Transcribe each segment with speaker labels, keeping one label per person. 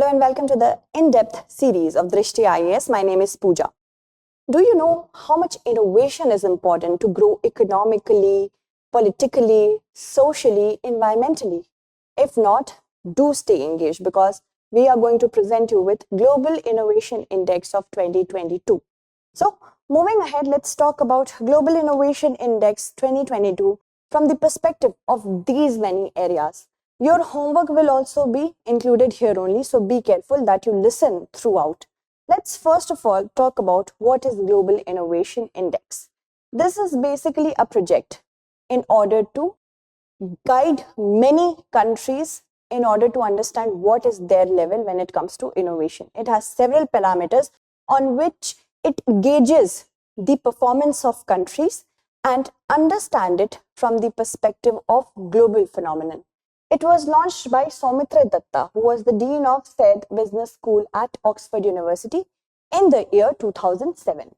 Speaker 1: Hello and welcome to the in-depth series of Drishti IAS. My name is Pooja. Do you know how much innovation is important to grow economically, politically, socially, environmentally? If not, do stay engaged because we are going to present you with Global Innovation Index of 2022. So, moving ahead, let's talk about Global Innovation Index 2022 from the perspective of these many areas. Your homework will also be included here only, so be careful that you listen throughout. Let's first of all talk about what is Global Innovation Index. This is basically a project in order to guide many countries in order to understand what is their level when it comes to innovation. It has several parameters on which it gauges the performance of countries and understand it from the perspective of global phenomenon. It was launched by Soumitra Datta, who was the Dean of said Business School at Oxford University in the year 2007.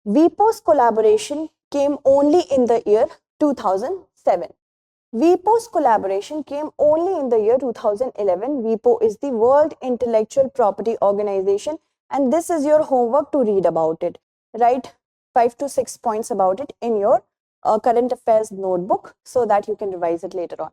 Speaker 1: WIPO's collaboration came only in the year 2007. WIPO's collaboration came only in the year 2011. WIPO is the World Intellectual Property Organization, and this is your homework to read about it. Write 5 to 6 points about it in your current affairs notebook so that you can revise it later on.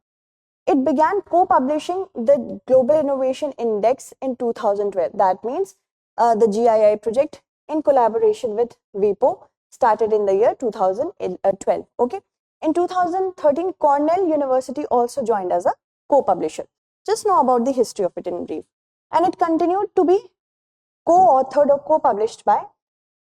Speaker 1: It began co-publishing the Global Innovation Index in 2012. That means the GII project in collaboration with WIPO started in the year 2012. Okay. In 2013, Cornell University also joined as a co-publisher. Just know about the history of it in brief. And it continued to be co-authored or co-published by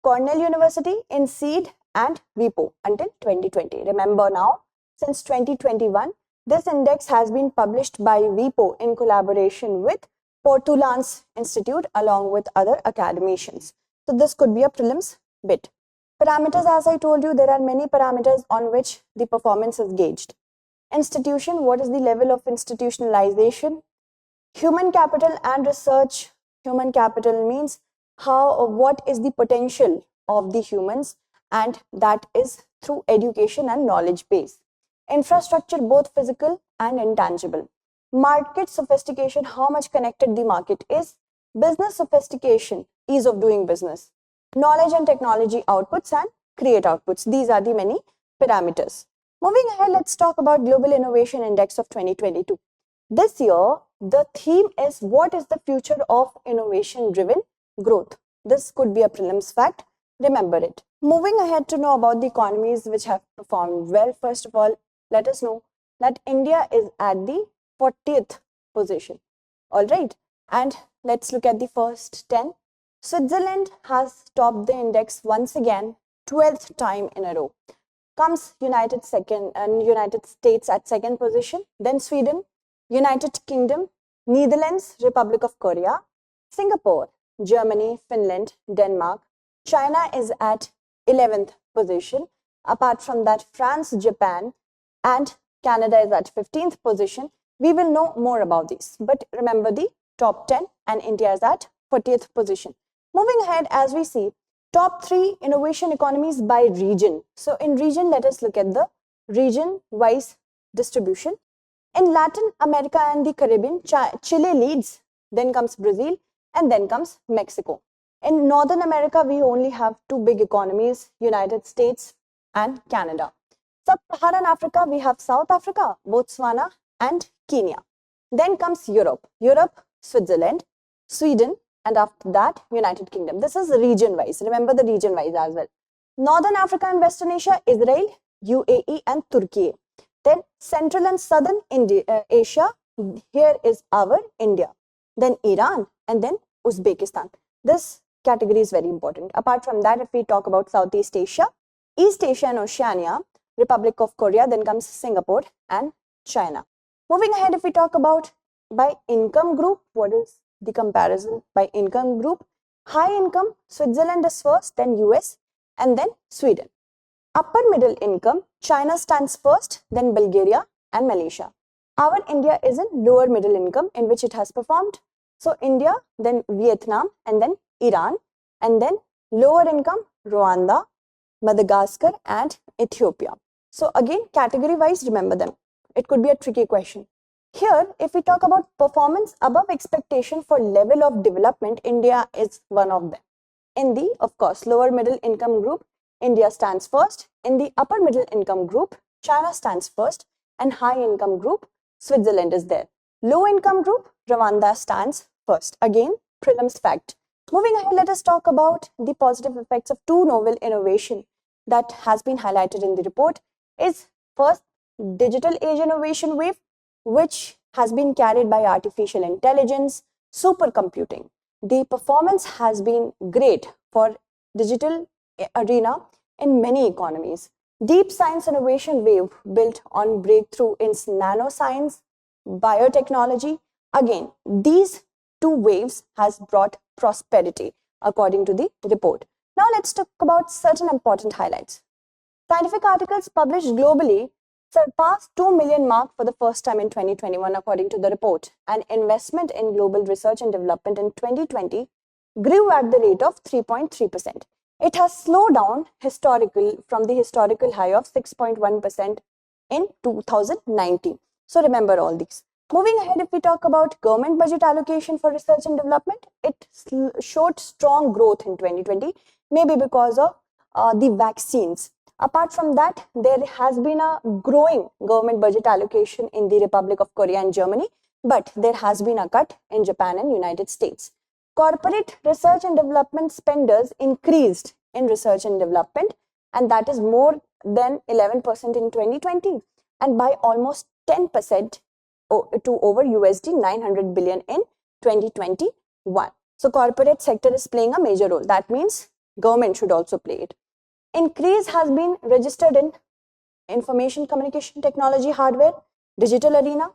Speaker 1: Cornell University, INSEAD and WIPO until 2020. Remember now, since 2021, this index has been published by WIPO in collaboration with Portulans Institute along with other academicians. So this could be a prelims bit. Parameters, as I told you, there are many parameters on which the performance is gauged. Institution, what is the level of institutionalization? Human capital and research. Human capital means what is the potential of the humans, and that is through education and knowledge base. Infrastructure, both physical and intangible. Market sophistication, how much connected the market is. Business sophistication, ease of doing business. Knowledge and technology outputs and create outputs. These are the many parameters. Moving ahead, let's talk about Global Innovation Index of 2022. This year, the theme is what is the future of innovation-driven growth. This could be a prelims fact. Remember it. Moving ahead to know about the economies which have performed well. First of all, let us know that India is at the 40th position. All right. And let's look at the first 10. Switzerland has topped the index once again, 12th time in a row. Comes United States at second position, then Sweden, United Kingdom, Netherlands, Republic of Korea, Singapore, Germany, Finland, Denmark. China is at 11th position. Apart from that, France, Japan, and Canada is at 15th position. We will know more about this, but remember the top 10 and India is at 40th position. Moving ahead, as we see, top 3 innovation economies by region. So in region, let us look at the region-wise distribution. In Latin America and the Caribbean, Chile leads, then comes Brazil, and then comes Mexico. In Northern America, we only have 2 big economies, United States and Canada. Sub-Saharan Africa, we have South Africa, Botswana, and Kenya. Then comes Europe, Switzerland, Sweden, and after that, United Kingdom. This is region-wise. Remember the region-wise as well. Northern Africa and Western Asia, Israel, UAE, and Turkey. Then Central and Southern Asia, here is our India. Then Iran, and then Uzbekistan. This category is very important. Apart from that, if we talk about Southeast Asia, East Asia and Oceania, Republic of Korea, then comes Singapore and China. Moving ahead, if we talk about by income group, what is the comparison by income group? High income, Switzerland is first, then US, and then Sweden. Upper middle income, China stands first, then Bulgaria and Malaysia. Our India is in lower middle income, in which it has performed. So India, then Vietnam, and then Iran, and then lower income, Rwanda, Madagascar, and Ethiopia. So again, category wise, remember them. It could be a tricky question. Here, if we talk about performance above expectation for level of development, India is one of them. In the, of course, lower middle income group, India stands first. In the upper middle income group, China stands first. And high income group, Switzerland is there. Low income group, Rwanda stands first. Again, prelims fact. Moving ahead, let us talk about the positive effects of two novel innovation that has been highlighted in the report. Is first, digital age innovation wave, which has been carried by artificial intelligence, supercomputing. The performance has been great for digital arena in many economies. Deep science innovation wave built on breakthrough in nanoscience, biotechnology. Again, these two waves has brought prosperity according to the report. Now let's talk about certain important highlights. Scientific articles published globally surpassed 2 million mark for the first time in 2021 according to the report, and investment in global research and development in 2020 grew at the rate of 3.3%. It has slowed down from the historical high of 6.1% in 2019. So remember all these. Moving ahead, if we talk about government budget allocation for research and development, it showed strong growth in 2020, maybe because of the vaccines. Apart from that, there has been a growing government budget allocation in the Republic of Korea and Germany, but there has been a cut in Japan and United States. Corporate research and development spenders increased in research and development, and that is more than 11% in 2020 and by almost 10% to over USD 900 billion in 2021. So corporate sector is playing a major role. That means government should also play it. Increase has been registered in information communication technology hardware, digital arena,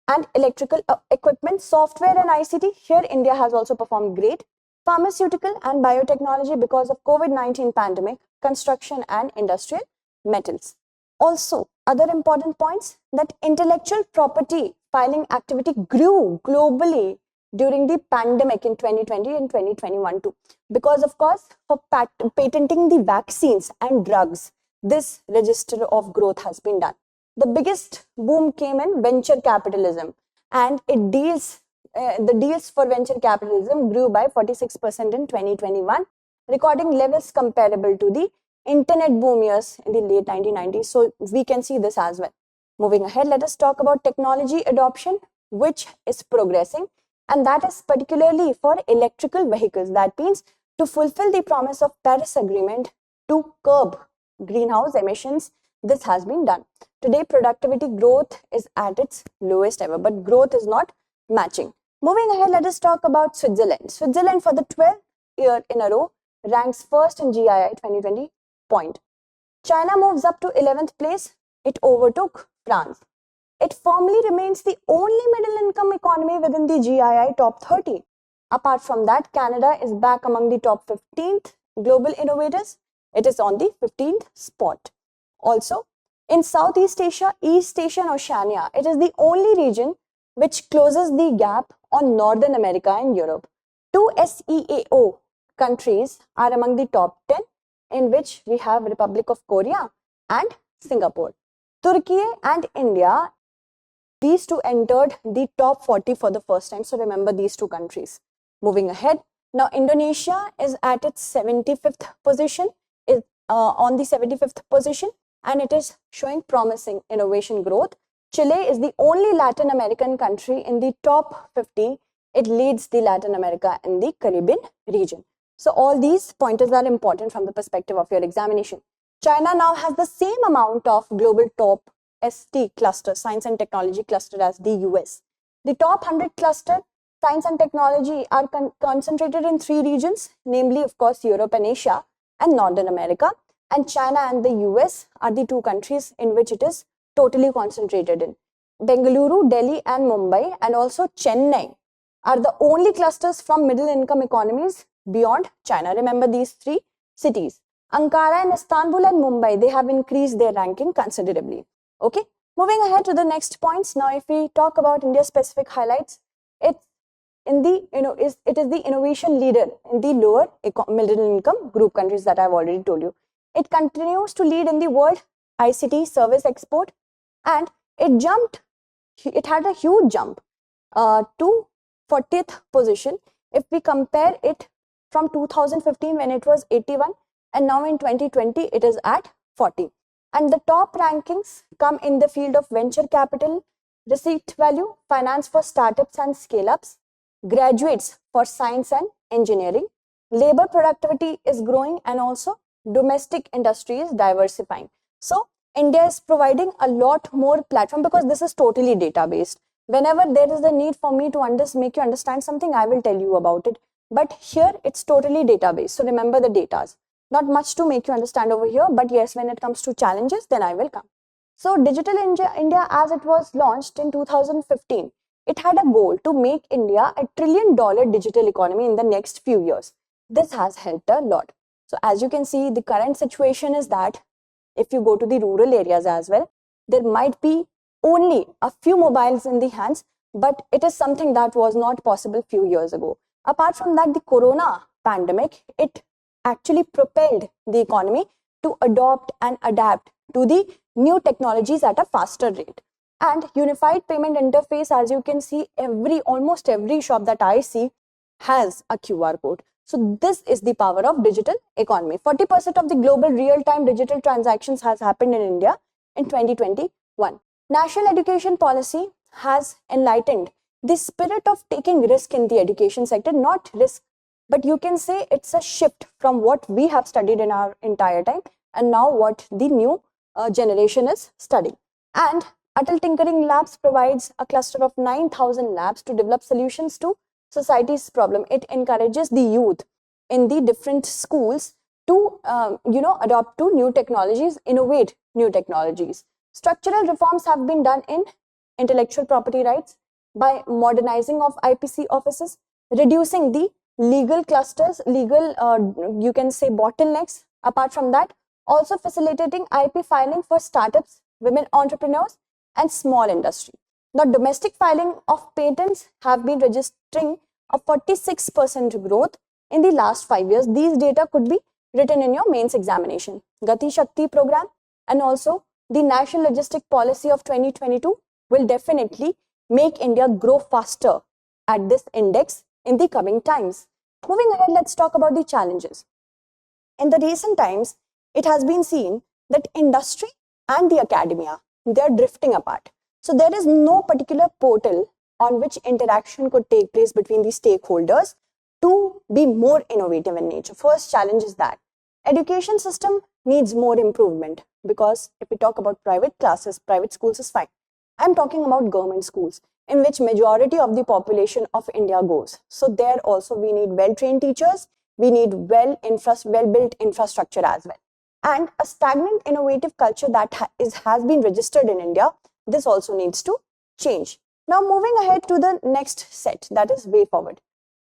Speaker 1: and electrical equipment, software and ICT. Here India has also performed great. Pharmaceutical and biotechnology because of COVID-19 pandemic, construction and industrial metals. Also, other important points that intellectual property filing activity grew globally during the pandemic in 2020 and 2021 too. Because of course, for patenting the vaccines and drugs, this register of growth has been done. The biggest boom came in venture capitalism, and the deals for venture capitalism grew by 46% in 2021, recording levels comparable to the internet boom years in the late 1990s. So we can see this as well. Moving ahead, let us talk about technology adoption, which is progressing, and that is particularly for electrical vehicles. That means to fulfill the promise of Paris Agreement to curb greenhouse emissions, this has been done. Today, productivity growth is at its lowest ever, but growth is not matching. Moving ahead, let us talk about Switzerland. Switzerland for the 12th year in a row ranks first in GII 2020 point. China moves up to 11th place. It overtook France. It firmly remains the only middle income economy within the GII top 30. Apart from that, Canada is back among the top 15th global innovators. It is on the 15th spot. Also, in Southeast Asia, East Asia and Oceania, it is the only region which closes the gap on Northern America and Europe. 2 SEAO countries are among the top 10, in which we have Republic of Korea and Singapore. Turkey and India, these two entered the top 40 for the first time. So remember these two countries. Moving ahead, now Indonesia is at its 75th position, on the 75th position, and it is showing promising innovation growth. Chile is the only Latin American country in the top 50. It leads the Latin America and the Caribbean region. So all these pointers are important from the perspective of your examination. China now has the same amount of global top ST cluster, science and technology cluster, as the US. The top 100 cluster, science and technology, are concentrated in 3 regions, namely of course Europe and Asia and Northern America, and China and the US are the 2 countries in which it is totally concentrated in. Bengaluru, Delhi and Mumbai and also Chennai are the only clusters from middle income economies beyond China. Remember these 3 cities. Ankara and Istanbul and Mumbai, they have increased their ranking considerably. Okay, moving ahead to the next points. Now, if we talk about India specific highlights, it is the innovation leader in the lower middle income group countries that I've already told you. It continues to lead in the world ICT service export, and it jumped it had a huge jump to 40th position if we compare it from 2015 when it was 81, and now in 2020 it is at 40. And the top rankings come in the field of venture capital, receipt value, finance for startups and scale-ups, graduates for science and engineering, labor productivity is growing, and also domestic industry is diversifying. So India is providing a lot more platform because this is totally data based. Whenever there is a need for me to make you understand something, I will tell you about it. But here it's totally database. So remember the datas. Not much to make you understand over here, but yes, when it comes to challenges, then I will come. So Digital India, as it was launched in 2015, it had a goal to make India a $1 trillion digital economy in the next few years. This has helped a lot. So as you can see, the current situation is that if you go to the rural areas as well, there might be only a few mobiles in the hands, but it is something that was not possible few years ago. Apart from that, the corona pandemic, it actually propelled the economy to adopt and adapt to the new technologies at a faster rate. And unified payment interface, as you can see, almost every shop that I see has a QR code. So this is the power of digital economy. 40% of the global real-time digital transactions has happened in India in 2021. National education policy has enlightened the spirit of taking risk in the education sector, not risk, but you can say it's a shift from what we have studied in our entire time and now what the new generation is studying. And Atal Tinkering Labs provides a cluster of 9,000 labs to develop solutions to society's problem. It encourages the youth in the different schools to adopt to new technologies, innovate new technologies. Structural reforms have been done in intellectual property rights by modernizing of IPC offices, reducing the legal clusters, you can say bottlenecks. Apart from that, also facilitating IP filing for startups, women entrepreneurs, and small industry. Now, domestic filing of patents have been registering a 46% growth in the last 5 years. These data could be written in your mains examination. Gati Shakti program and also the National Logistic Policy of 2022 will definitely make India grow faster at this index in the coming times. Moving ahead, let's talk about the challenges. In the recent times, it has been seen that industry and the academia, they are drifting apart. So there is no particular portal on which interaction could take place between the stakeholders to be more innovative in nature. First challenge is that education system needs more improvement, because if we talk about private classes, private schools is fine. I'm talking about government schools in which majority of the population of India goes. So there also we need well-trained teachers, we need well-built infrastructure as well. And a stagnant innovative culture that has been registered in India, this also needs to change. Now moving ahead to the next set, that is way forward.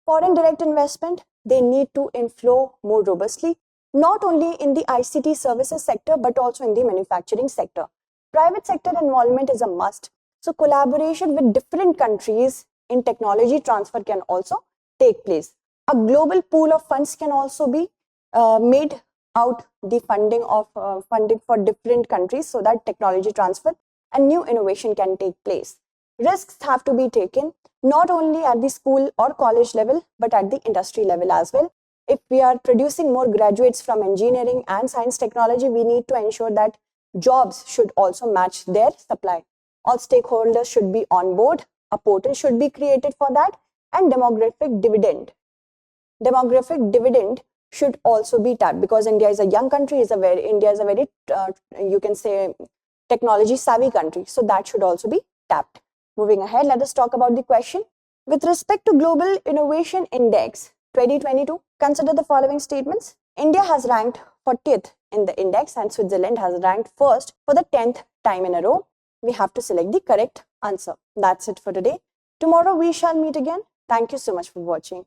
Speaker 1: Foreign direct investment, they need to inflow more robustly, not only in the ICT services sector, but also in the manufacturing sector. Private sector involvement is a must. So collaboration with different countries in technology transfer can also take place. A global pool of funds can also be made out the funding for different countries so that technology transfer and new innovation can take place. Risks have to be taken not only at the school or college level, but at the industry level as well. If we are producing more graduates from engineering and science technology, we need to ensure that jobs should also match their supply. All stakeholders should be on board. A portal should be created for that, and demographic dividend should also be tapped, because India is a young country. India is a very you can say technology savvy country, so that should also be tapped. Moving ahead, let us talk about the question. With respect to Global Innovation Index 2022, consider the following statements. India has ranked 40th in the index and Switzerland has ranked first for the 10th time in a row. We have to select the correct answer. That's it for today. Tomorrow we shall meet again. Thank you so much for watching.